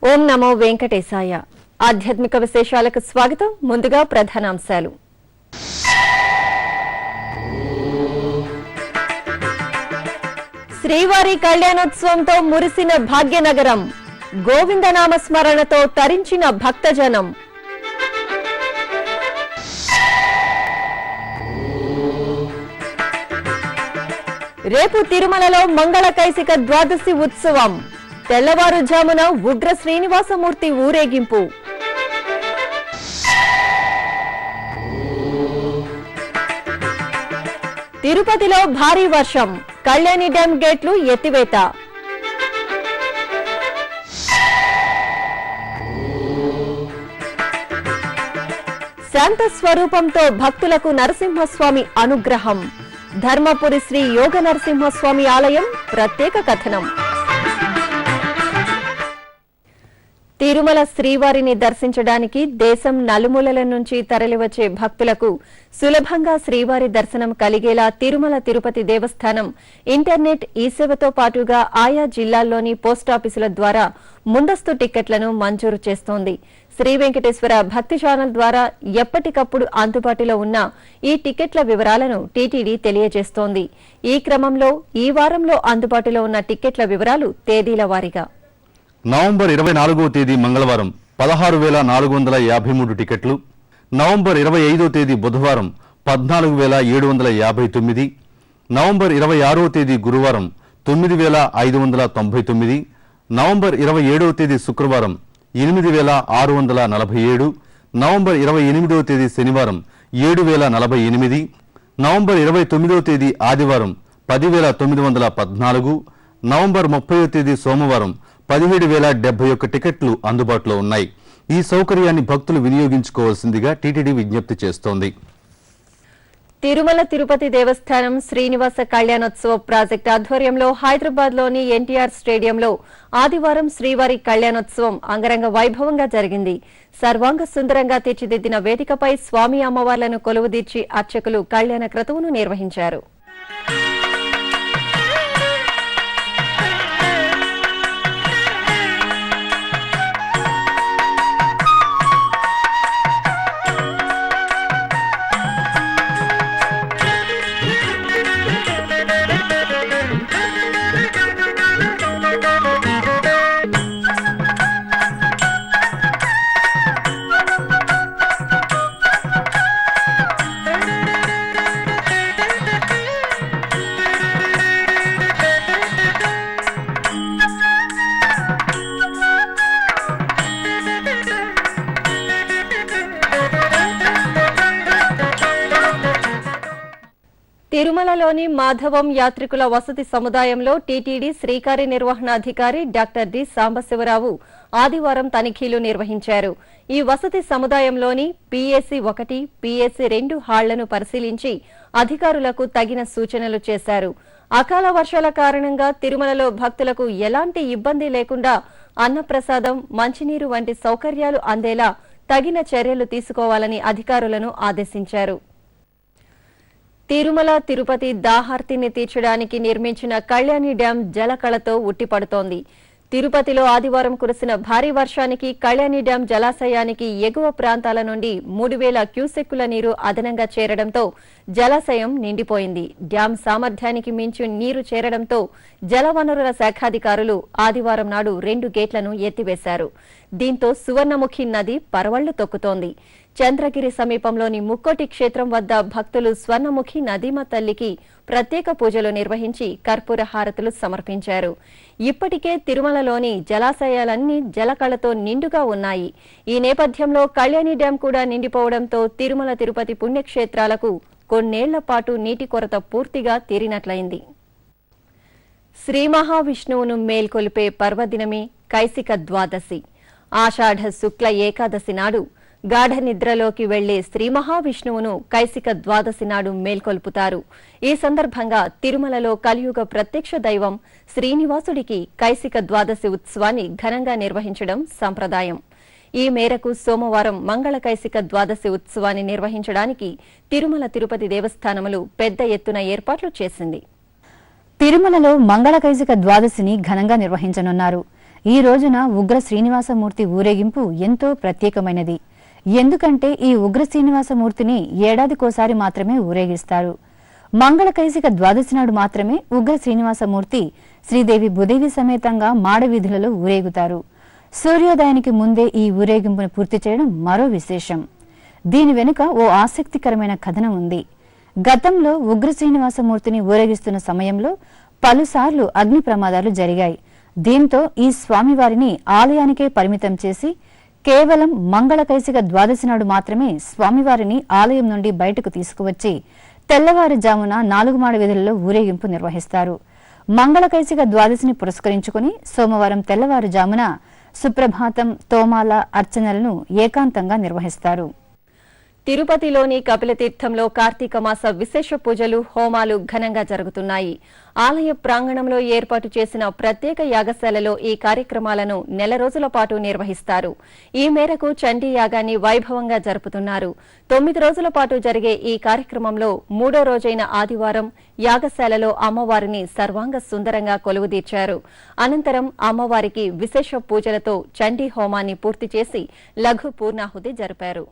ఓం నమో వెంకటేశాయ. ఆధ్యాత్మిక విశేషాలకు స్వాగతం. ముందుగా ప్రధానాంశాలు. శ్రీవారి కళ్యాణోత్సవంతో మురిసిన భాగ్యనగరం, గోవిందనామ స్మరణతో తరించిన భక్తజనం. రేపు తిరుమలలో మంగళ కైసిక ద్వాదశి ఉత్సవం. తెల్లవారుజామున ఉగ్ర శ్రీనివాసమూర్తి ఊరేగింపు. తిరుపతిలో భారీ వర్షం, కళ్యాణి డ్యాం గేట్లు ఎత్తివేత. శాంత స్వరూపంతో భక్తులకు నరసింహస్వామి అనుగ్రహం. ధర్మపురి శ్రీ యోగ నరసింహస్వామి ఆలయం ప్రత్యేక కథనం. తిరుమల శ్రీవారిని దర్శించడానికి దేశం నలుమూలల నుంచి తరలివచ్చే భక్తులకు సులభంగా శ్రీవారి దర్శనం కలిగేలా తిరుమల తిరుపతి దేవస్థానం ఇంటర్నెట్ ఈ-సేవతో పాటుగా ఆయా జిల్లాల్లోని పోస్టాఫీసుల ద్వారా ముందస్తు టిక్కెట్లను మంజూరు చేస్తోంది. శ్రీ వెంకటేశ్వర భక్తి ఛానల్ ద్వారా ఎప్పటికప్పుడు అందుబాటులో ఉన్న ఈ టిక్కెట్ల వివరాలను టీటీడీ తెలియజేస్తోంది. ఈ క్రమంలో ఈ వారంలో అందుబాటులో ఉన్న టిక్కెట్ల వివరాలు తేదీల వారీగా. నవంబర్ 24వ తేదీ మంగళవారం 16,453 టికెట్లు, నవంబర్ 25వ తేదీ బుధవారం 14,759, నవంబర్ 26వ తేదీ గురువారం 9,599, నవంబర్ 27వ తేదీ శుక్రవారం 8,647, నవంబర్ 28వ తేదీ శనివారం 7,048, నవంబర్ 29వ తేదీ ఆదివారం 10,914, నవంబర్ 30వ తేదీ సోమవారం 17,071 టికెట్లు అందుబాటులో ఉన్నాయి. ఈ సౌకర్యాన్ని భక్తులు వినియోగించుకోవాల్సిందిగా టీటీడీ విజ్ఞప్తి చేస్తోంది. తిరుమల తిరుపతి దేవస్థానం శ్రీనివాస కళ్యాణోత్సవ ప్రాజెక్టు ఆధ్వర్యంలో హైదరాబాద్లోని ఎన్టీఆర్ స్టేడియంలో ఆదివారం శ్రీవారి కళ్యాణోత్సవం అంగరంగ వైభవంగా జరిగింది. సర్వాంగ సుందరంగా తీర్చిదిద్దిన వేదికపై స్వామి అమ్మవార్లను కొలువుదీర్చి అర్చకులు కళ్యాణ క్రతువును నిర్వహించారు. తిరుమలలోని మాధవం యాత్రికుల వసతి సముదాయంలో టీటీడీ శ్రీకార్య నిర్వహణాధికారి డాక్టర్ డి సాంబశివరావు ఆదివారం తనిఖీలు నిర్వహించారు. ఈ వసతి సముదాయంలోని పీఏసీ 1, పీఏసీ 2 హాళ్లను పరిశీలించి అధికారులకు తగిన సూచనలు చేశారు. అకాల వర్షాల కారణంగా తిరుమలలో భక్తులకు ఎలాంటి ఇబ్బంది లేకుండా అన్నప్రసాదం, మంచినీరు వంటి సౌకర్యాలు అందేలా తగిన చర్యలు తీసుకోవాలని అధికారులను ఆదేశించారు. తిరుమల తిరుపతి దాహార్తిని తీర్చడానికి నిర్మించిన కళ్యాణి డ్యాం జలకళతో ఉట్టిపడుతోంది. తిరుపతిలో ఆదివారం కురిసిన భారీ వర్షానికి కళ్యాణి డ్యాం జలాశయానికి ఎగువ ప్రాంతాల నుండి 3,000 క్యూసెక్కుల నీరు అదనంగా చేరడంతో జలాశయం నిండిపోయింది. డ్యాం సామర్థ్యానికి మించి నీరు చేరడంతో జలవనరుల శాఖాధికారులు ఆదివారం నాడు 2 గేట్లను ఎత్తివేశారు. దీంతో సువర్ణముఖి నది పరవళ్లు తొక్కుతోంది. చంద్రగిరి సమీపంలోని ముక్కోటి క్షేత్రం వద్ద భక్తులు స్వర్ణముఖి నదీమ తల్లికి ప్రత్యేక పూజలు నిర్వహించి కర్పూర హారతులు సమర్పించారు. ఇప్పటికే తిరుమలలోని జలాశయాలన్నీ జలకళతో నిండుగా ఉన్నాయి. ఈ నేపథ్యంలో కళ్యాణి డ్యాం కూడా నిండిపోవడంతో తిరుమల తిరుపతి పుణ్యక్షేత్రాలకు కొన్నేళ్ల పాటు నీటి కొరత పూర్తిగా తీరినట్లయింది. శ్రీ మహావిష్ణువును మేల్కొలిపే పర్వదినమే కైసిక ద్వాదశి. ఆషాఢ శుక్ల ఏకాదశి నాడు గాఢ నిద్రలోకి వెళ్లే శ్రీ మహావిష్ణువును కైసిక ద్వాదశి నాడు మేల్కొల్పుతారు. ఈ సందర్భంగా తిరుమలలో కలియుగ ప్రత్యక్ష దైవం శ్రీనివాసుడికి కైసిక ద్వాదశి ఉత్సవాన్ని ఘనంగా నిర్వహించడం సంప్రదాయం. ఈ మేరకు సోమవారం మంగళ కైసిక ద్వాదశి ఉత్సవాన్ని నిర్వహించడానికి తిరుమల తిరుపతి దేవస్థానములు పెద్ద ఎత్తున ఏర్పాట్లు చేసింది. తిరుమలలో మంగళ కైసిక ద్వాదశిని ఘనంగా నిర్వహించనున్నారు. ఈ రోజున ఉగ్ర శ్రీనివాసమూర్తి ఊరేగింపు ఎంతో ప్రత్యేకమైనది. ఎందుకంటే ఈ ఉగ్ర శ్రీనివాసమూర్తిని ఏడాదికోసారి మాత్రమే ఊరేగిస్తారు. మంగళకైసిక ద్వాదశి నాడు మాత్రమే ఉగ్ర శ్రీనివాసమూర్తి శ్రీదేవి భూదేవి సమేతంగా మాడవీధులలో ఊరేగుతారు. సూర్యోదయానికి ముందే ఈ ఊరేగింపును పూర్తి చేయడం మరో విశేషం. దీని వెనుక ఓ ఆసక్తికరమైన కథనం ఉంది. గతంలో ఉగ్ర శ్రీనివాసమూర్తిని ఊరేగిస్తున్న సమయంలో పలుసార్లు అగ్ని ప్రమాదాలు జరిగాయి. దీంతో ఈ స్వామివారిని ఆలయానికే పరిమితం చేసి కేవలం మంగళకైసిక ద్వాదశి నాడు మాత్రమే స్వామివారిని ఆలయం నుండి బయటకు తీసుకువచ్చి తెల్లవారుజామున 4 మాడ వీధులలో ఊరేగింపు నిర్వహిస్తారు. మంగళకైసిక ద్వాదశిని పురస్కరించుకుని సోమవారం తెల్లవారుజామున సుప్రభాతం, తోమాల అర్చనలను ఏకాంతంగా నిర్వహిస్తారు. తిరుపతిలోని కపిలతీర్థంలో కార్తీక మాస విశేష పూజలు, హోమాలు ఘనంగా జరుగుతున్నాయి. ఆలయ ప్రాంగణంలో ఏర్పాటు చేసిన ప్రత్యేక యాగశాలలో ఈ కార్యక్రమాలను నెల రోజుల పాటు నిర్వహిస్తారు. ఈ మేరకు చండీ యాగాన్ని వైభవంగా జరుపుతున్నారు. 9 రోజుల పాటు జరిగే ఈ కార్యక్రమంలో 3వ రోజైన ఆదివారం యాగశాలలో అమ్మవారిని సర్వాంగ సుందరంగా కొలువుదీర్చారు. అనంతరం అమ్మవారికి విశేష పూజలతో చండీ హోమాన్ని పూర్తి చేసి లఘు పూర్ణాహుతి జరిపారు.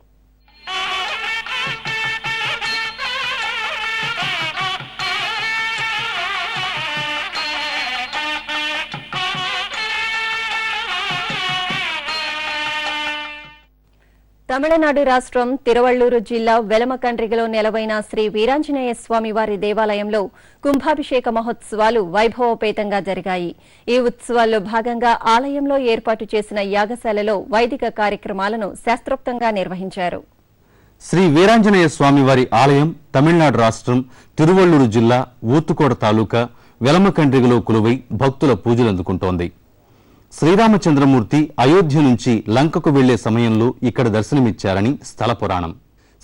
తమిళనాడు రాష్ట్రం తిరువళ్లూరు జిల్లా వెలమకండ్రిగలో నెలవైన శ్రీ వీరాంజనేయ స్వామివారి దేవాలయంలో కుంభాభిషేక మహోత్సవాలు వైభవోపేతంగా జరిగాయి. ఈ ఉత్సవాల్లో భాగంగా ఆలయంలో ఏర్పాటు చేసిన యాగశాలలో వైదిక కార్యక్రమాలను శాస్త్రోక్తంగా నిర్వహించారు. శ్రీ వీరాంజనేయ స్వామివారి ఆలయం తమిళనాడు రాష్ట్రం తిరువళ్లూరు జిల్లా ఊతుకోట తాలూకా వెలమకండ్రిగలో కొలువై భక్తుల పూజలందుకుంటోంది. శ్రీరామచంద్రమూర్తి అయోధ్య నుంచి లంకకు వెళ్లే సమయంలో ఇక్కడ దర్శనమిచ్చారని స్థల పురాణం.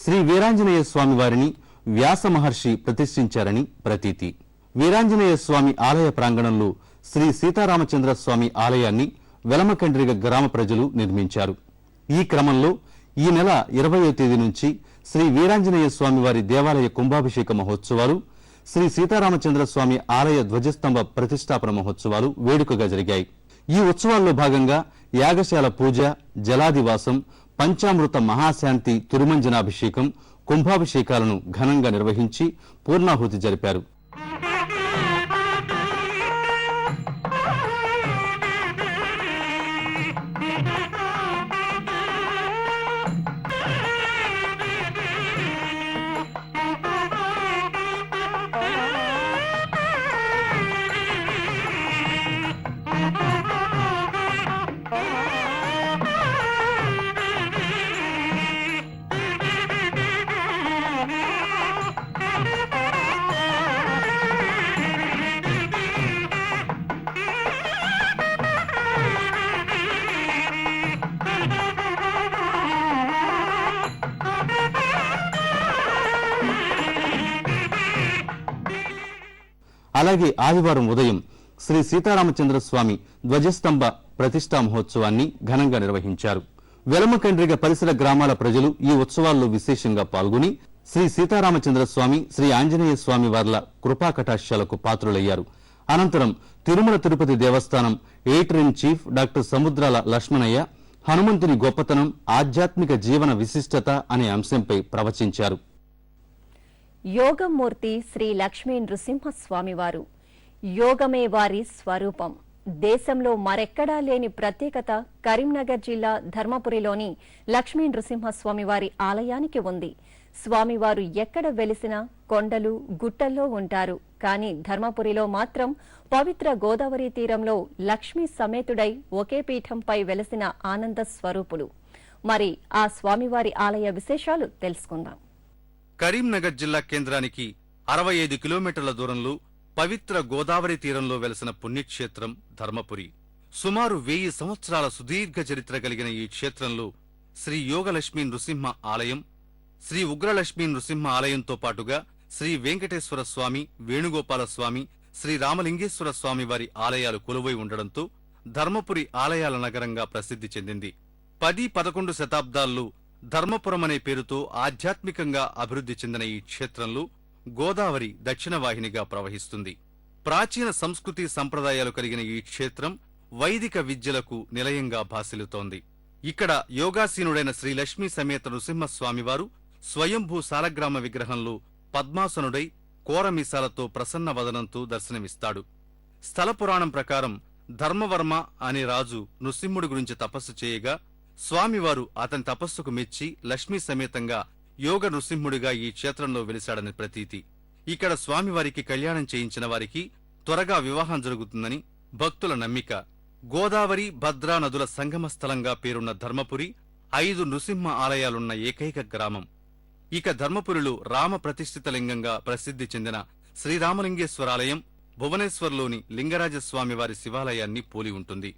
శ్రీ వీరాంజనేయ స్వామి వారిని వ్యాస మహర్షి ప్రతిష్ఠించారని ప్రతీతి. వీరాంజనేయ స్వామి ఆలయ ప్రాంగణంలో శ్రీ సీతారామచంద్ర స్వామి ఆలయాన్ని వెలమకండ్రిగ గ్రామ ప్రజలు నిర్మించారు. ఈ క్రమంలో ఈ నెల 20వ తేదీ నుంచి శ్రీ వీరాంజనేయ స్వామి వారి దేవాలయ కుంభాభిషేక మహోత్సవాలు, శ్రీ సీతారామచంద్ర స్వామి ఆలయ ధ్వజస్తంభ ప్రతిష్టాపన మహోత్సవాలు వేడుకగా జరిగాయి. ఈ ఉత్సవాల్లో భాగంగా యాగశాల పూజ, జలాదివాసం, పంచామృత మహాశాంతి తిరుమంజనాభిషేకం, కుంభాభిషేకాలను ఘనంగా నిర్వహించి పూర్ణాహుతి జరిపారు. అలాగే ఆదివారం ఉదయం శ్రీ సీతారామచంద్ర స్వామి ధ్వజస్తంభ ప్రతిష్టా మహోత్సవాన్ని ఘనంగా నిర్వహించారు. వెలమకండ్రిగ పరిసర గ్రామాల ప్రజలు ఈ ఉత్సవాల్లో విశేషంగా పాల్గొని శ్రీ సీతారామచంద్ర స్వామి, శ్రీ ఆంజనేయ స్వామి వార్ల కృపా కటాక్షాలకు పాత్రులయ్యారు. అనంతరం తిరుమల తిరుపతి దేవస్థానం ఎడిటర్ ఇన్ చీఫ్ డాక్టర్ సముద్రాల లక్ష్మణయ్య హనుమంతుని గొప్పతనం, ఆధ్యాత్మిక జీవన విశిష్టత అనే అంశంపై ప్రవచించారు. యోగమూర్తి శ్రీ లక్ష్మీ నృసింహస్వామివారు. యోగమే వారి స్వరూపం. దేశంలో మరెక్కడా లేని ప్రత్యేకత కరీంనగర్ జిల్లా ధర్మపురిలోని లక్ష్మీ నృసింహస్వామివారి ఆలయానికి ఉంది. స్వామివారు ఎక్కడ వెలిసినా కొండలు, గుట్టల్లో ఉంటారు. కానీ ధర్మపురిలో మాత్రం పవిత్ర గోదావరి తీరంలో లక్ష్మీ సమేతుడై ఒకే పీఠంపై వెలసిన ఆనంద స్వరూపులు. మరి ఆ స్వామివారి ఆలయ విశేషాలు తెలుసుకుందాం. కరీంనగర్ జిల్లా కేంద్రానికి 65 కిలోమీటర్ల దూరంలో పవిత్ర గోదావరి తీరంలో వెలసిన పుణ్యక్షేత్రం ధర్మపురి. సుమారు 1000 సంవత్సరాల సుదీర్ఘ చరిత్ర కలిగిన ఈ క్షేత్రంలో శ్రీ యోగలక్ష్మీ నృసింహ ఆలయం, శ్రీ ఉగ్రలక్ష్మీ నృసింహ ఆలయంతో పాటుగా శ్రీ వెంకటేశ్వర స్వామి, వేణుగోపాల స్వామి, శ్రీ రామలింగేశ్వర స్వామి వారి ఆలయాలు కొలువై ఉండడంతో ధర్మపురి ఆలయాల నగరంగా ప్రసిద్ధి చెందింది. 10-11 శతాబ్దాల్లో ధర్మపురం అనే పేరుతో ఆధ్యాత్మికంగా అభివృద్ధి చెందిన ఈ క్షేత్రంలో గోదావరి దక్షిణ వాహినిగా ప్రవహిస్తుంది. ప్రాచీన సంస్కృతి సంప్రదాయాలు కలిగిన ఈ క్షేత్రం వైదిక విద్యలకు నిలయంగా భాసిల్లుతోంది. ఇక్కడ యోగాసీనుడైన శ్రీ లక్ష్మీ సమేత నృసింహస్వామివారు స్వయంభూ సాలగ్రామ విగ్రహంలో పద్మాసనుడై కోరమీసాలతో ప్రసన్న వదనంతో దర్శనమిస్తాడు. స్థల పురాణం ప్రకారం ధర్మవర్మ అనే రాజు నృసింహుడి గురించి తపస్సు చేయగా స్వామివారు అతని తపస్సుకు మెచ్చి లక్ష్మీ సమేతంగా యోగ నృసింహుడిగా ఈ క్షేత్రంలో వెలిశాడని ప్రతీతి. ఇక్కడ స్వామివారికి కళ్యాణం చేయించిన వారికి త్వరగా వివాహం జరుగుతుందని భక్తుల నమ్మిక. గోదావరి, భద్రా నదుల సంగమ స్థలంగా పేరున్న ధర్మపురి 5 నృసింహ ఆలయాలున్న ఏకైక గ్రామం. ఇక ధర్మపురిలో రామ ప్రతిష్ఠిత లింగంగా ప్రసిద్ధి చెందిన శ్రీరామలింగేశ్వరాలయం భువనేశ్వర్లోని లింగరాజస్వామివారి శివాలయాన్ని పోలి ఉంటుంది.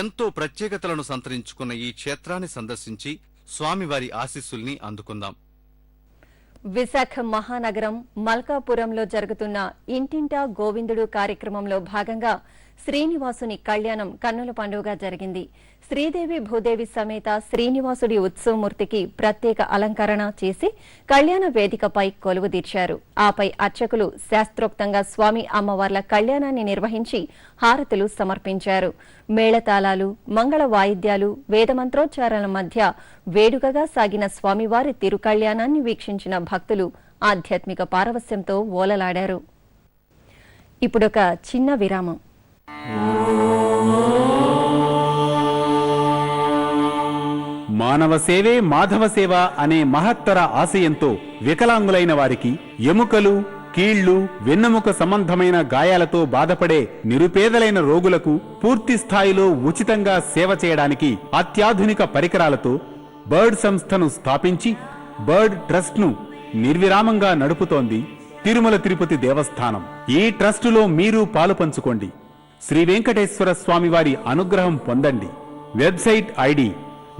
ఎంతో ప్రత్యేకతలను సంతరించుకున్న ఈ క్షేత్రాన్ని సందర్శించి స్వామివారి ఆశీస్సుల్ని అందుకుందాం. విశాఖ మహానగరం మల్కాపురంలో జరుగుతున్న ఇంటింటా గోవిందుడు కార్యక్రమంలో భాగంగా శ్రీనివాసుని కళ్యాణం కన్నుల పండుగగా జరిగింది. శ్రీదేవి భూదేవి సమేత శ్రీనివాసుడి ఉత్సవమూర్తికి ప్రత్యేక అలంకరణ చేసి కళ్యాణ వేదికపై కొలువుదీర్చారు. ఆపై అర్చకులు శాస్త్రోక్తంగా స్వామి అమ్మవార్ల కళ్యాణాన్ని నిర్వహించి హారతులు సమర్పించారు. మేళతాళాలు, మంగళ వాయిద్యాలు, వేదమంత్రోచ్చారణల మధ్య వేడుకగా సాగిన స్వామివారి తిరుకళ్యాణాన్ని వీక్షించిన భక్తులు ఆధ్యాత్మిక పారవస్యంతో ఓలలాడారు. ఇప్పుడొక చిన్న విరామం. మానవ సేవే మాధవ సేవ అనే మహత్తర ఆశయంతో వికలాంగులైన వారికి ఎముకలు, కీళ్లు, వెన్నెముక సంబంధమైన గాయాలతో బాధపడే నిరుపేదలైన రోగులకు పూర్తి స్థాయిలో ఉచితంగా సేవ చేయడానికి అత్యాధునిక పరికరాలతో బర్డ్ సంస్థను స్థాపించి బర్డ్ ట్రస్ట్ ను నిర్విరామంగా నడుపుతోంది తిరుమల తిరుపతి దేవస్థానం. ఈ ట్రస్టులో మీరు పాలు పంచుకోండి. శ్రీ వెంకటేశ్వర స్వామివారి అనుగ్రహం పొందండి. Website ID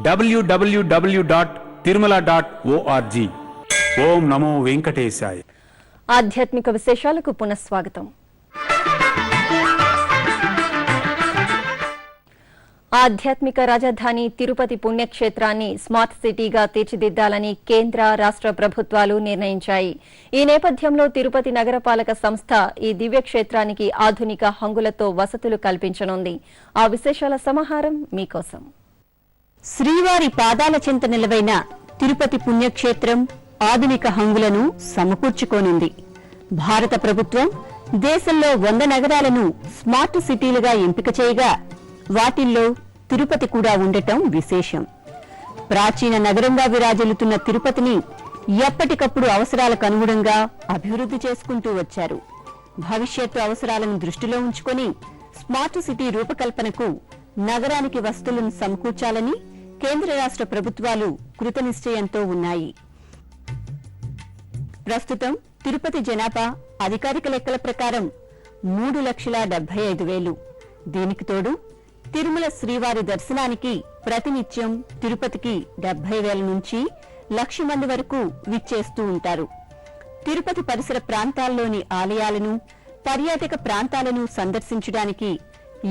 www.tirumala.org. ఓం నమో వెంకటేశాయ. ఆధ్యాత్మిక విశేషాలకు పునఃస్వాగతం. ఆధ్యాత్మిక రాజధాని తిరుపతి పుణ్యక్షేత్రాన్ని స్మార్ట్ సిటీగా తీర్చిదిద్దాలని కేంద్ర, రాష్ట్ర ప్రభుత్వాలు నిర్ణయించాయి. ఈ నేపథ్యంలో తిరుపతి నగరపాలక సంస్థ ఈ దివ్యక్షేత్రానికి ఆధునిక హంగులతో వసతులు కల్పించనుంది. ఆ విశేషాల సమాహారం మీకోసం. శ్రీవారి పాదాల చెంత నిలవైన తిరుపతి పుణ్యక్షేత్రం ఆధునిక హంగులను సమకూర్చుకోనుంది. భారత ప్రభుత్వం దేశంలో 100 నగరాలను స్మార్ట్ సిటీలుగా ఎంపిక చేయగా వాటిల్లో తిరుపతి కూడా ఉండటం విశేషం. ప్రాచీన నగరంగా విరాజిల్లుతున్న తిరుపతిని ఎప్పటికప్పుడు అవసరాలకు అనుగుణంగా అభివృద్ధి చేసుకుంటూ వచ్చారు. భవిష్యత్తు అవసరాలను దృష్టిలో ఉంచుకొని స్మార్ట్ సిటీ రూపకల్పనకు నగరానికి వసతులను సమకూర్చాలని కేంద్ర, రాష్ట్ర ప్రభుత్వాలు కృతనిశ్చయంతో ఉన్నాయి. ప్రస్తుతం తిరుపతి జనాభా అధికారిక లెక్కల ప్రకారం 3,75,000. దీనికి తోడు తిరుమల శ్రీవారి దర్శనానికి ప్రతినిత్యం తిరుపతికి 70,000 నుంచి 1,00,000 మంది వరకు విచ్చేస్తూ ఉంటారు. తిరుపతి పరిసర ప్రాంతాల్లోని ఆలయాలను, పర్యాటక ప్రాంతాలను సందర్శించడానికి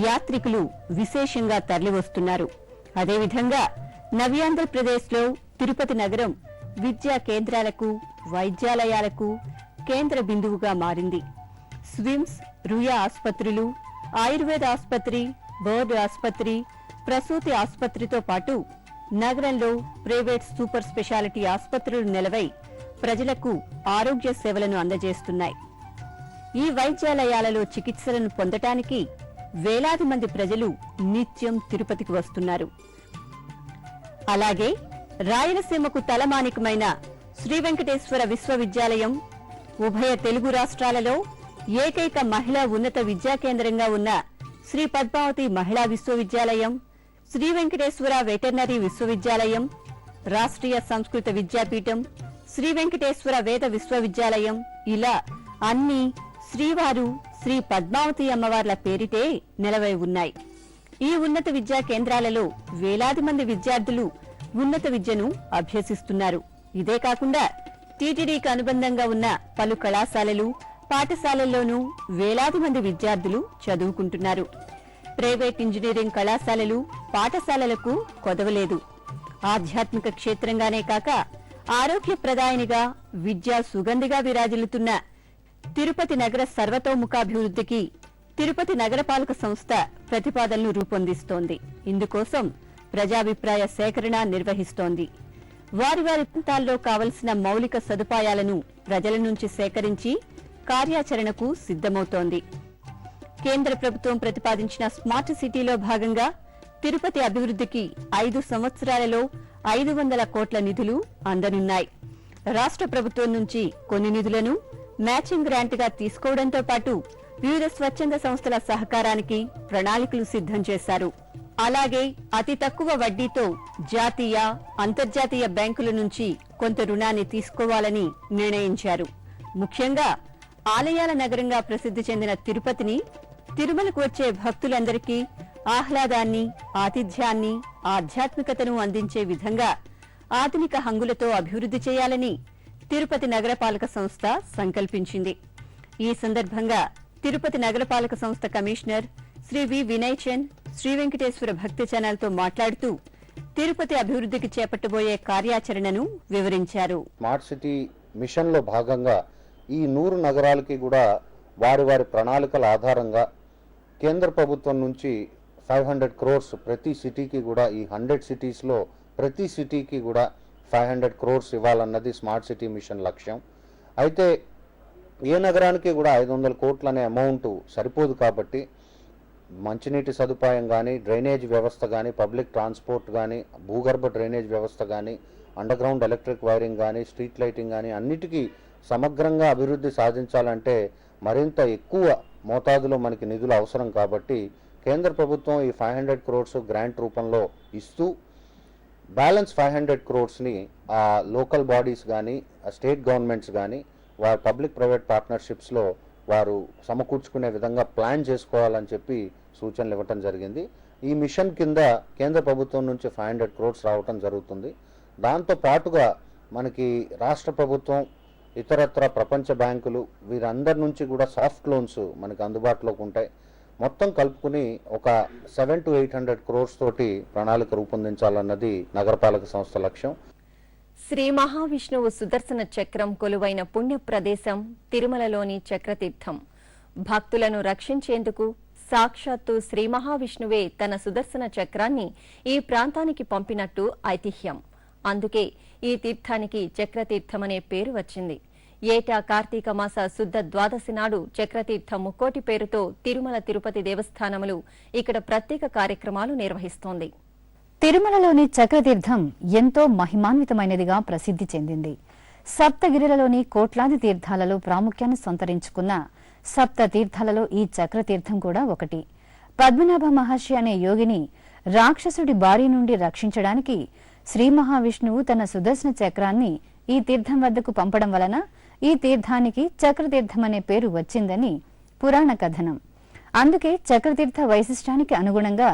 యాత్రికులు విశేషంగా తరలివస్తున్నారు. అదేవిధంగా నవ్యాంధ్రప్రదేశ్లో తిరుపతి నగరం విద్యా కేంద్రాలకు, వైద్యాలయాలకు కేంద్ర బిందువుగా మారింది. స్విమ్స్, రుయా ఆసుపత్రులు, ఆయుర్వేద ఆసుపత్రి, బోర్డు ఆసుపత్రి, ప్రసూతి ఆసుపత్రితో పాటు నగరంలో ప్రైవేట్ సూపర్ స్పెషాలిటీ ఆసుపత్రులు నెలవై ప్రజలకు ఆరోగ్య సేవలను అందజేస్తున్నాయి. ఈ వైద్యాలయాలలో చికిత్సలను పొందటానికి వేలాది మంది ప్రజలు నిత్యం తిరుపతికి వస్తున్నారు. అలాగే రాయలసీమకు తలమానికమైన శ్రీ వెంకటేశ్వర విశ్వవిద్యాలయం, ఉభయ తెలుగు రాష్ట్రాలలో ఏకైక మహిళా ఉన్నత విద్యా కేంద్రంగా ఉన్న శ్రీ పద్మావతి మహిళా విశ్వవిద్యాలయం, శ్రీ వెంకటేశ్వర వెటర్నరీ విశ్వవిద్యాలయం, రాష్ట్రీయ సంస్కృత విద్యాపీఠం, శ్రీ వెంకటేశ్వర వేద విశ్వవిద్యాలయం ఇలా అన్ని శ్రీవారు శ్రీ పద్మావతి అమ్మవార్ల పేరిటే నెలవై ఉన్నాయి. ఈ ఉన్నత విద్యా కేంద్రాలలో వేలాది మంది విద్యార్థులు ఉన్నత విద్యను అభ్యసిస్తున్నారు. ఇదే కాకుండా టీటీడీకి అనుబంధంగా ఉన్న పలు కళాశాలలు, పాఠశాలల్లోనూ వేలాది మంది విద్యార్థులు చదువుకుంటున్నారు. ప్రైవేట్ ఇంజనీరింగ్ కళాశాలలు, పాఠశాలలకు కొదవలేదు. ఆధ్యాత్మిక క్షేత్రంగానే కాక ఆరోగ్యప్రదాయనిగా, విద్యా సుగంధిగా విరాజిల్లుతున్న తిరుపతి నగర సర్వతోముఖాభివృద్ధికి తిరుపతి నగరపాలక సంస్థ ప్రతిపాదనలు రూపొందిస్తోంది. ఇందుకోసం ప్రజాభిప్రాయ సేకరణ నిర్వహిస్తోంది. వారి ప్రాంతాల్లో కావలసిన మౌలిక సదుపాయాలను ప్రజల నుంచి సేకరించి కార్యాచరణకు సిద్ధమవుతోంది. కేంద్ర ప్రభుత్వం ప్రతిపాదించిన స్మార్ట్ సిటీలో భాగంగా తిరుపతి అభివృద్ధికి 5 సంవత్సరాలలో 500 కోట్ల నిధులు అందనున్నాయి. రాష్ట్ర ప్రభుత్వం నుంచి కొన్ని నిధులను మ్యాచింగ్ గ్రాంట్గా తీసుకోవడంతో పాటు వివిధ స్వచ్ఛంద సంస్థల సహకారానికి ప్రణాళికలు సిద్ధం చేశారు. అలాగే అతి తక్కువ వడ్డీతో జాతీయ, అంతర్జాతీయ బ్యాంకుల నుంచి కొంత రుణాన్ని తీసుకోవాలని నిర్ణయించారు. ముఖ్యంగా ఆలయాల నగరంగా ప్రసిద్ధి చెందిన తిరుపతిని తిరుమలకు వచ్చే భక్తులందరికీ ఆహ్లాదాన్ని, ఆతిథ్యాన్ని, ఆధ్యాత్మికతను అందించే విధంగా ఆధునిక హంగులతో అభివృద్ధి చేయాలని తిరుపతి నగరపాలక సంస్థ సంకల్పించింది. ఈ సందర్భంగా తిరుపతి నగరపాలక సంస్థ కమిషనర్ శ్రీ వి వినయ్ చంద్ శ్రీ వెంకటేశ్వర భక్తి ఛానల్తో మాట్లాడుతూ తిరుపతి అభివృద్ధికి చేపట్టబోయే కార్యాచరణను వివరించారు. స్మార్ట్ సిటీ మిషన్ లో భాగంగా ఈ 100 నగరాలకి కూడా వారి వారి ప్రణాళికల ఆధారంగా కేంద్ర ప్రభుత్వం నుంచి 500 crores ప్రతి సిటీకి కూడా, ఈ 100 cities-లో ప్రతి సిటీకి కూడా 500 crores ఇవ్వాలన్నది స్మార్ట్ సిటీ మిషన్ లక్ష్యం. అయితే ఏ నగరానికి కూడా 500 కోట్లు అనే అమౌంట్ సరిపోదు కాబట్టి మంచినీటి సదుపాయం కానీ, డ్రైనేజ్ వ్యవస్థ కానీ, పబ్లిక్ ట్రాన్స్పోర్ట్ కానీ, భూగర్భ డ్రైనేజ్ వ్యవస్థ కానీ, అండర్గ్రౌండ్ ఎలక్ట్రిక్ వైరింగ్ కానీ, స్ట్రీట్ లైటింగ్ కానీ అన్నిటికీ సమగ్రంగా అభివృద్ధి సాధించాలంటే మరింత ఎక్కువ మోతాదులో మనకి నిధులు అవసరం కాబట్టి కేంద్ర ప్రభుత్వం ఈ 500 crores గ్రాంట్ రూపంలో ఇస్తూ బ్యాలెన్స్ 500 crores-ని ఆ లోకల్ బాడీస్ కానీ, స్టేట్ గవర్నమెంట్స్ కానీ వారి పబ్లిక్ ప్రైవేట్ పార్ట్నర్షిప్స్లో వారు సమకూర్చుకునే విధంగా ప్లాన్ చేసుకోవాలని చెప్పి సూచనలు ఇవ్వటం జరిగింది. ఈ మిషన్ కింద కేంద్ర ప్రభుత్వం నుంచి 500 crores రావటం జరుగుతుంది. దాంతో పాటుగా మనకి రాష్ట్ర ప్రభుత్వం, ఇతరత్ర ప్రపంచ బ్యాంకులు వీరందరి నుంచి కూడా సాఫ్ట్ లోన్స్ మనకి అందుబాటులోకి ఉంటాయి. మొత్తం కలుపుకుని ఒక 700 to 800 crores తోటి ప్రణాళిక రూపొందించాలన్నది నగరపాలక సంస్థ లక్ష్యం. శ్రీ మహావిష్ణువు సుదర్శన చక్రం కొలువైన పుణ్య ప్రదేశం తిరుమలలోని చక్రతీర్థం. భక్తులను రక్షించేందుకు సాక్షాత్తు శ్రీ మహావిష్ణువే తన సుదర్శన చక్రాన్ని ఈ ప్రాంతానికి పంపినట్టు ఐతిహ్యం. అందుకే ఈ తీర్థానికి చక్రతీర్థమనే పేరు వచ్చింది. ఏటా కార్తీక మాస శుద్ధ ద్వాదశి నాడు చక్రతీర్థ ముక్కోటి పేరుతో తిరుమల తిరుపతి దేవస్థానములు ఇక్కడ ప్రత్యేక కార్యక్రమాలు నిర్వహిస్తోంది. తిరుమలలోని చక్రతీర్థం ఎంతో మహిమాన్వితమైనదిగా ప్రసిద్ధి చెందింది. సప్తగిరులలోని కోట్లాది తీర్థాలలో ప్రాముఖ్యాన్ని సంతరించుకున్న సప్త తీర్థాలలో ఈ చక్రతీర్థం కూడా ఒకటి. పద్మనాభ మహర్షి అనే యోగిని రాక్షసుడి బారి నుండి రక్షించడానికి శ్రీ మహావిష్ణువు తన సుదర్శన చక్రాన్ని ఈ తీర్థం వద్దకు పంపడం వలన ఈ తీర్థానికి చక్రతీర్థం అనే పేరు వచ్చిందని పురాణ కథనం. అందుకే చక్రతీర్థ వైశిష్టానికి అనుగుణంగా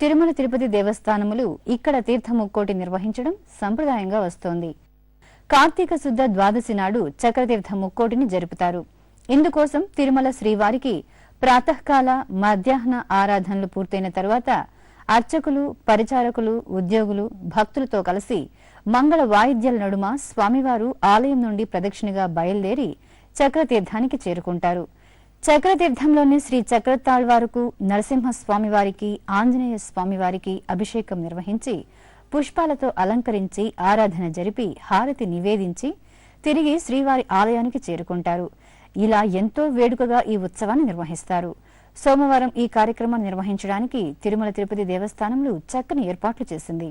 తిరుమల తిరుపతి దేవస్థానములు ఇక్కడ తీర్థ ముక్కోటి నిర్వహించడం సంప్రదాయంగా వస్తోంది. కార్తీక శుద్ధ ద్వాదశి నాడు చక్రతీర్థ ముక్కోటిని జరుపుతారు. ఇందుకోసం తిరుమల శ్రీవారికి ప్రాతకాల, మధ్యాహ్న ఆరాధనలు పూర్తయిన తర్వాత అర్చకులు, పరిచారకులు, ఉద్యోగులు, భక్తులతో కలిసి మంగళ వాయిద్యాల నడుమ స్వామివారు ఆలయం నుండి ప్రదక్షిణగా బయలుదేరి చక్రతీర్థానికి చేరుకుంటారు. చక్రతీర్థంలోని శ్రీ చక్రతాళ్వారుకు, నరసింహస్వామివారికి, ఆంజనేయ స్వామివారికి అభిషేకం నిర్వహించి పుష్పాలతో అలంకరించి ఆరాధన జరిపి హారతి నివేదించి తిరిగి శ్రీవారి ఆలయానికి చేరుకుంటారు. ఇలా ఎంతో వేడుకగా ఈ ఉత్సవాన్ని నిర్వహిస్తారు. సోమవారం ఈ కార్యక్రమాన్ని నిర్వహించడానికి తిరుమల తిరుపతి దేవస్థానంలో చక్కని ఏర్పాట్లు చేసింది.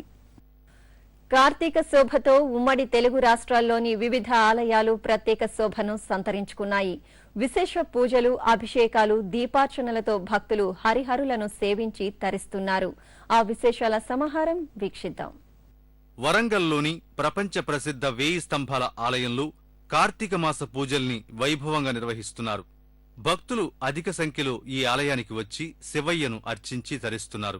కార్తీక శోభతో ఉమ్మడి తెలుగు రాష్ట్రాల్లోని వివిధ ఆలయాలు ప్రత్యేక శోభను సంతరించుకున్నాయి. విశేష పూజలు, అభిషేకాలు, దీపార్చనలతో భక్తులు హరిహరులను సేవించి తరిస్తున్నారు. ఆ విశేషాల సమాహారం వీక్షిద్దాం. వరంగల్లోని ప్రపంచ ప్రసిద్ధ 1000 స్తంభాల ఆలయంలో కార్తీక మాస పూజల్ని వైభవంగా నిర్వహిస్తున్నారు. భక్తులు అధిక సంఖ్యలో ఈ ఆలయానికి వచ్చి శివయ్యను అర్చించి తరిస్తున్నారు.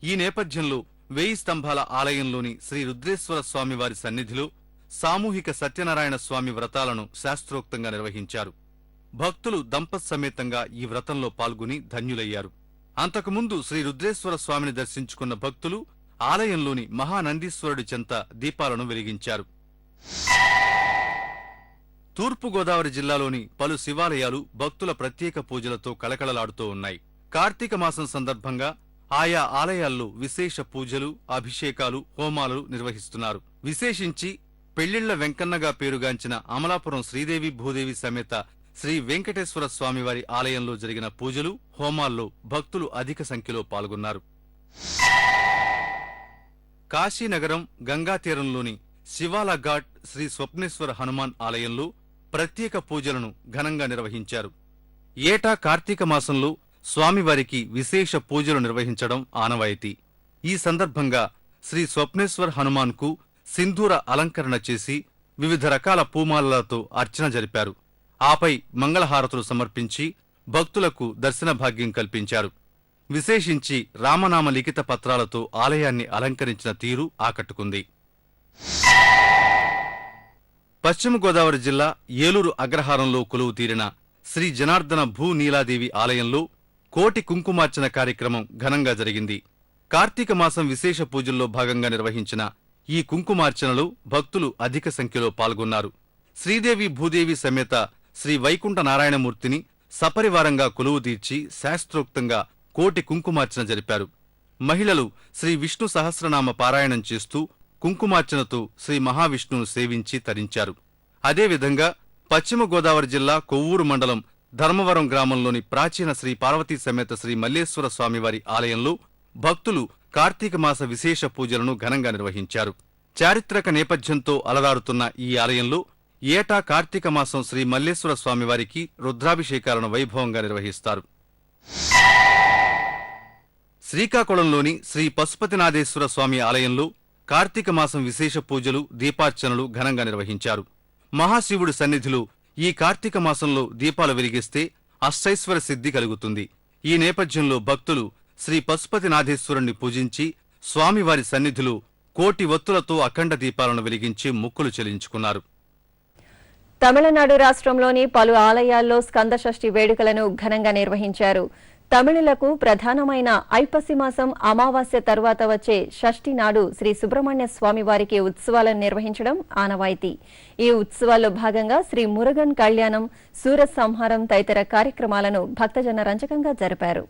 ఈ నేపథ్యంలో 1000 స్తంభాల ఆలయంలోని శ్రీ రుద్రేశ్వర స్వామివారి సన్నిధిలో సామూహిక సత్యనారాయణ స్వామి వ్రతాలను శాస్త్రోక్తంగా నిర్వహించారు. భక్తులు దంపత్సమేతంగా ఈ వ్రతంలో పాల్గొని ధన్యులయ్యారు. అంతకుముందు శ్రీ రుద్రేశ్వర స్వామిని దర్శించుకున్న భక్తులు ఆలయంలోని మహానందీశ్వరుడి చెంత దీపాలను వెలిగించారు. తూర్పుగోదావరి జిల్లాలోని పలు శివాలయాలు భక్తుల ప్రత్యేక పూజలతో కళకళలాడుతూ ఉన్నాయి. కార్తీక మాసం సందర్భంగా ఆయా ఆలయాల్లో విశేష పూజలు, అభిషేకాలు, హోమాలు నిర్వహిస్తున్నారు. విశేషించి పెళ్లిళ్ల వెంకన్నగా పేరుగాంచిన అమలాపురం శ్రీదేవి భూదేవి సమేత శ్రీ వెంకటేశ్వర స్వామివారి ఆలయంలో జరిగిన పూజలు, హోమాల్లో భక్తులు అధిక సంఖ్యలో పాల్గొన్నారు. కాశీనగరం గంగాతీరంలోని శివాలా ఘాట్ శ్రీ స్వప్నేశ్వర హనుమాన్ ఆలయంలో ప్రత్యేక పూజలను ఘనంగా నిర్వహించారు. ఏటా కార్తీక మాసంలో స్వామివారికి విశేష పూజలు నిర్వహించడం ఆనవాయితీ. ఈ సందర్భంగా శ్రీ స్వప్నేశ్వర్ హనుమాన్కు సింధూర అలంకరణ చేసి వివిధ రకాల పూమాలలతో అర్చన జరిపారు. ఆపై మంగళహారతులు సమర్పించి భక్తులకు దర్శన భాగ్యం కల్పించారు. విశేషించి రామనామ లిఖిత పత్రాలతో ఆలయాన్ని అలంకరించిన తీరు ఆకట్టుకుంది. పశ్చిమ గోదావరి జిల్లా ఏలూరు అగ్రహారంలో కొలువు తీరిన శ్రీ జనార్దన భూనీలాదేవి ఆలయంలో కోటి కుంకుమార్చన కార్యక్రమం ఘనంగా జరిగింది. కార్తీక మాసం విశేష పూజల్లో భాగంగా నిర్వహించిన ఈ కుంకుమార్చనలో భక్తులు అధిక సంఖ్యలో పాల్గొన్నారు. శ్రీదేవి భూదేవి సమేత శ్రీ వైకుంఠ నారాయణమూర్తిని సపరివారంగా కొలువు తీర్చి శాస్త్రోక్తంగా కోటి కుంకుమార్చన జరిపారు. మహిళలు శ్రీ విష్ణు సహస్రనామ పారాయణం చేస్తూ కుంకుమార్చనతో శ్రీ మహావిష్ణువును సేవించి తరించారు. అదేవిధంగా పశ్చిమ గోదావరి జిల్లా కొవ్వూరు మండలం ధర్మవరం గ్రామంలోని ప్రాచీన శ్రీ పార్వతీ సమేత శ్రీ మల్లేశ్వర స్వామివారి ఆలయంలో భక్తులు కార్తీక మాస విశేష పూజలను ఘనంగా నిర్వహించారు. చారిత్రక నేపథ్యంతో అలరారుతున్న ఈ ఆలయంలో ఏటా కార్తీక మాసం శ్రీ మల్లేశ్వర స్వామివారికి రుద్రాభిషేకాలను వైభవంగా నిర్వహిస్తారు. శ్రీకాకుళంలోని శ్రీ పశుపతినాథేశ్వర స్వామి ఆలయంలో కార్తీక మాసం విశేష పూజలు, దీపార్చనలు ఘనంగా నిర్వహించారు. మహాశివుడి సన్నిధిలో ఈ కార్తీక మాసంలో దీపాలు వెలిగిస్తే అష్టైశ్వర సిద్ధి కలుగుతుంది. ఈ నేపథ్యంలో భక్తులు శ్రీ పశుపతినాథేశ్వరుణ్ణి పూజించి స్వామివారి సన్నిధిలో కోటి వత్తులతో అఖండ దీపాలను వెలిగించి మొక్కులు చెల్లించుకున్నారు. తమిళనాడు రాష్ట్రంలోని పలు ఆలయాల్లో స్కందషష్ఠి వేడుకలను ఘనంగా నిర్వహించారు. తమిళులకు ప్రధానమైన ఐపసి మాసం అమావాస్య తరువాత వచ్చే షష్ఠి నాడు శ్రీ సుబ్రహ్మణ్య స్వామి వారికి ఉత్సవాలను నిర్వహించడం ఆనవాయితీ. ఈ ఉత్సవాల్లో భాగంగా శ్రీ మురుగన్ కళ్యాణం, సూర సంహారం తదితర కార్యక్రమాలను భక్తజన రంజకంగా జరిపారు.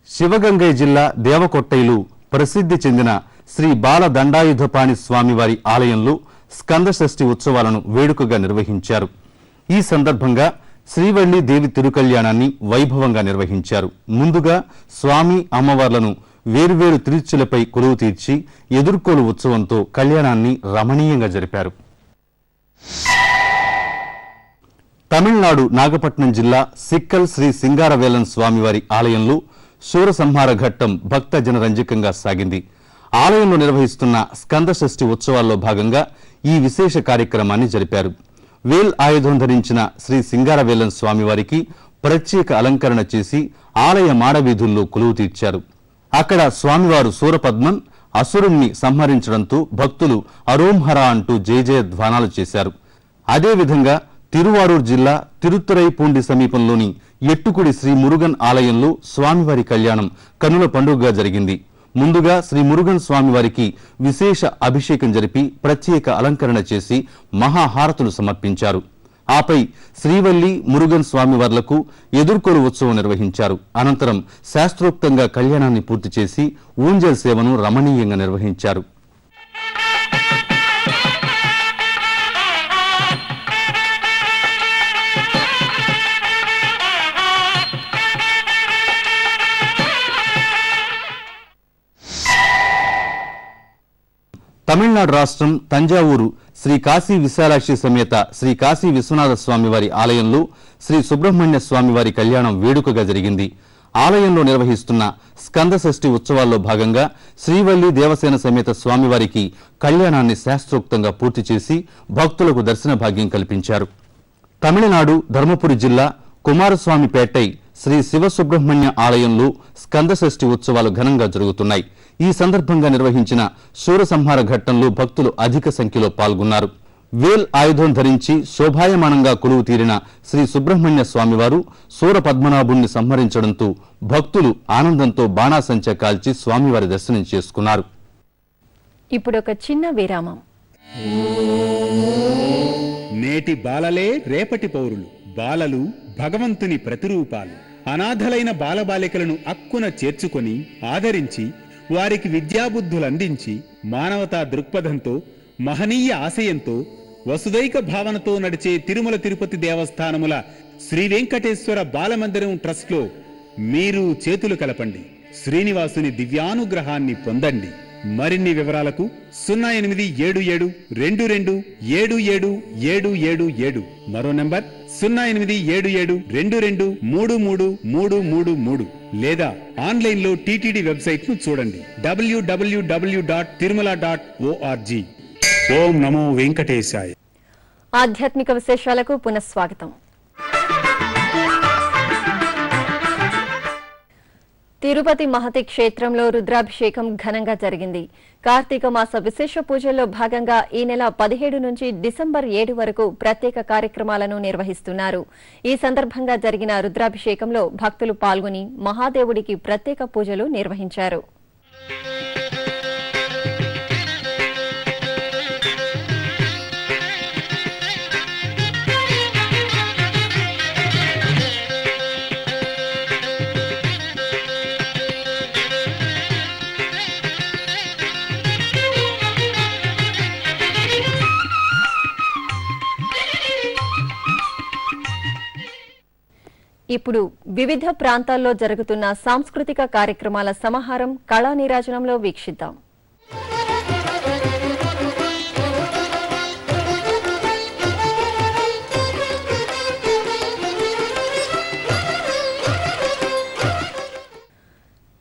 శివగంగై జిల్లా దేవకొట్టైలు ప్రసిద్ధి చెందిన శ్రీ బాల దండాయుధపాణి స్వామివారి ఆలయంలో స్కందషష్ఠి ఉత్సవాలను వేడుకగా నిర్వహించారు. ఈ సందర్భంగా శ్రీవల్లి దేవి తిరుకల్యాణాన్ని వైభవంగా నిర్వహించారు. ముందుగా స్వామి, అమ్మవార్లను వేర్వేరు తిరుచులపై కొలువు తీర్చి ఎదుర్కోలు ఉత్సవంతో కళ్యాణాన్ని రమణీయంగా జరిపారు. తమిళనాడు నాగపట్నం జిల్లా సిక్కల్ శ్రీ సింగారవేలన్ స్వామివారి ఆలయంలో శూర సంహార ఘట్టం భక్త జనరంజకంగా సాగింది. ఆలయంలో నిర్వహిస్తున్న స్కందషష్ఠి ఉత్సవాల్లో భాగంగా ఈ విశేష కార్యక్రమాన్ని జరిపారు. వేల్ ఆయుధం ధరించిన శ్రీ సింగారవేలన్ స్వామివారికి ప్రత్యేక అలంకరణ చేసి ఆలయ మాడవీధుల్లో కొలువు తీర్చారు. అక్కడ స్వామివారు సూరపద్మన్ అసురుణ్ణి సంహరించడంతో భక్తులు అరోంహరా అంటూ జయజయధ్వానాలు చేశారు. అదేవిధంగా తిరువారూర్ జిల్లా తిరుత్తరైపూండి సమీపంలోని ఎట్టుకుడి శ్రీ మురుగన్ ఆలయంలో స్వామివారి కళ్యాణం కనుల పండుగగా జరిగింది. ముందుగా శ్రీ మురుగన్ స్వామివారికి విశేష అభిషేకం జరిపి ప్రత్యేక అలంకరణ చేసి మహాహారతులు సమర్పించారు. ఆపై శ్రీవల్లి మురుగన్ స్వామివార్లకు ఎదుర్కొలు ఉత్సవం నిర్వహించారు. అనంతరం శాస్త్రోక్తంగా కళ్యాణాన్ని పూర్తి చేసి ఊంజల్ సేవను రమణీయంగా నిర్వహించారు. తమిళనాడు రాష్ట్రం తంజావూరు శ్రీ కాశీ విశాలాక్షి సమేత శ్రీ కాశీ విశ్వనాథ స్వామివారి ఆలయంలో శ్రీ సుబ్రహ్మణ్య స్వామివారి కళ్యాణం వేడుకగా జరిగింది. ఆలయంలో నిర్వహిస్తున్న స్కందషష్ఠి ఉత్సవాల్లో భాగంగా శ్రీవల్లి దేవసేన సమేత స్వామివారికి కళ్యాణాన్ని శాస్త్రోక్తంగా పూర్తి చేసి భక్తులకు దర్శన భాగ్యం కల్పించారు. తమిళనాడు ధర్మపురి జిల్లా కుమారస్వామిపేటై శ్రీ శివసుబ్రహ్మణ్య ఆలయంలో స్కందషష్ఠి ఉత్సవాలు ఘనంగా జరుగుతున్నాయి. ఈ సందర్భంగా నిర్వహించిన శూర సంహార ఘట్టంలో భక్తులు అధిక సంఖ్యలో పాల్గొన్నారు. వేల్ ఆయుధం ధరించి శోభాయమానంగా కొలువు తీరిన శ్రీ సుబ్రహ్మణ్య స్వామివారు సూర పద్మనాభుణ్ణి సంహరించడంతో భక్తులు ఆనందంతో బాణాసంచా కాల్చి స్వామివారి దర్శనం చేసుకున్నారు. ఇప్పుడు ఒక చిన్న విరామం. నేటి బాలలే రేపటి పౌరులు. బాలలు భగవంతుని ప్రతిరూపాలు. అనాథలైన బాలబాలికలను అక్కున చేర్చుకొని ఆదరించి వారికి విద్యాబుద్ధులందించి మానవతా దృక్పథంతో మహనీయ ఆశయంతో వసుదైక భావనతో నడిచే తిరుమల తిరుపతి దేవస్థానముల శ్రీ వెంకటేశ్వర బాలమందిరం ట్రస్ట్లో మీరు చేతులు కలపండి. శ్రీనివాసుని దివ్యానుగ్రహాన్ని పొందండి. మరిన్ని వివరాలకు 087722777777 మరో నంబర్ 0877223333 లేదా ఆన్లైన్లో టీటీడీ వెబ్సైట్ ను చూడండి www.tirumala.org. ఓం నమో వెంకటేశాయ. ఆధ్యాత్మిక విశేషాలకు పునఃస్వాగతం. తిరుపతి మహతి క్షేత్రంలో రుద్రాభిషేకం ఘనంగా జరిగింది. కార్తీక మాస విశేష పూజల్లో భాగంగా ఈ నెల 17 నుంచి డిసెంబర్ 7 వరకు ప్రత్యేక కార్యక్రమాలను నిర్వహిస్తున్నారు. ఈ సందర్భంగా జరిగిన రుద్రాభిషేకంలో భక్తులు పాల్గొని మహాదేవుడికి ప్రత్యేక పూజలు నిర్వహించారు. ఇప్పుడు వివిధ ప్రాంతాల్లో జరుగుతున్న సాంస్కృతిక కార్యక్రమాల సమాహారం కళా నీరాజనంలో వీక్షిద్దాం.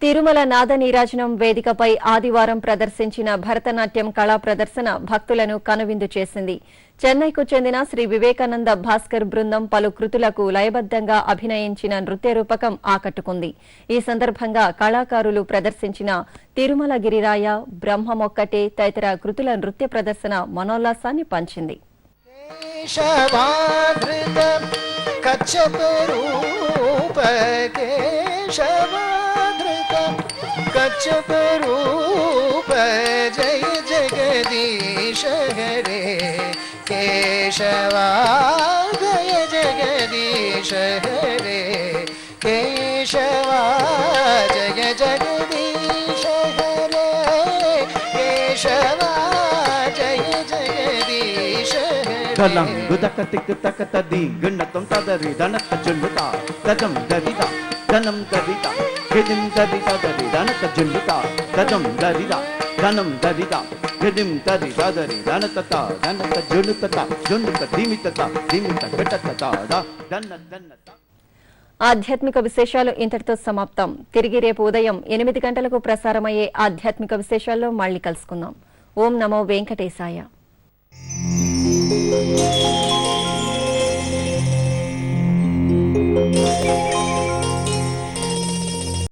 తిరుమల నాద నీరాజనం వేదికపై ఆదివారం ప్రదర్శించిన భరతనాట్యం కళా ప్రదర్శన భక్తులను కనువిందు చేసింది. చెన్నైకు చెందిన శ్రీ వివేకానంద భాస్కర్ బృందం పలు కృతులకు లయబద్దంగా అభినయించిన నృత్య రూపకం ఆకట్టుకుంది. ఈ సందర్భంగా కళాకారులు ప్రదర్శించిన తిరుమల గిరిరాయ, బ్రహ్మమొక్కటే తదితర కృతుల నృత్య ప్రదర్శన మనోల్లాసాన్ని పంచింది. कच्छपरूप जय जगदीश हरे केशवा जय जगदीश हरे केशवा जय जगदीश हरे केशवा जय जगदीश हरे कलम गुदक तिक तक तदी गणतम तदरि धनक जुलता तदम दरिदा धनम दरिदा गिदिम दरिदा दरि धनक जुलता तदम दरिदा धनम दरिदा गिदिम दरिदा दरि धनतता धनक जुलतता जुलत दिमितता दिमित गटतता धन धनता. ఆధ్యాత్మిక విశేషాలు ఇంతటితో సమాప్తం. తిరిగి రేపు ఉదయం 8 గంటలకు ప్రసారమయ్యే ఆధ్యాత్మిక విశేషాల్లో మళ్ళీ కలుసుకుందాం. ఓం నమో వెంకటేశాయ.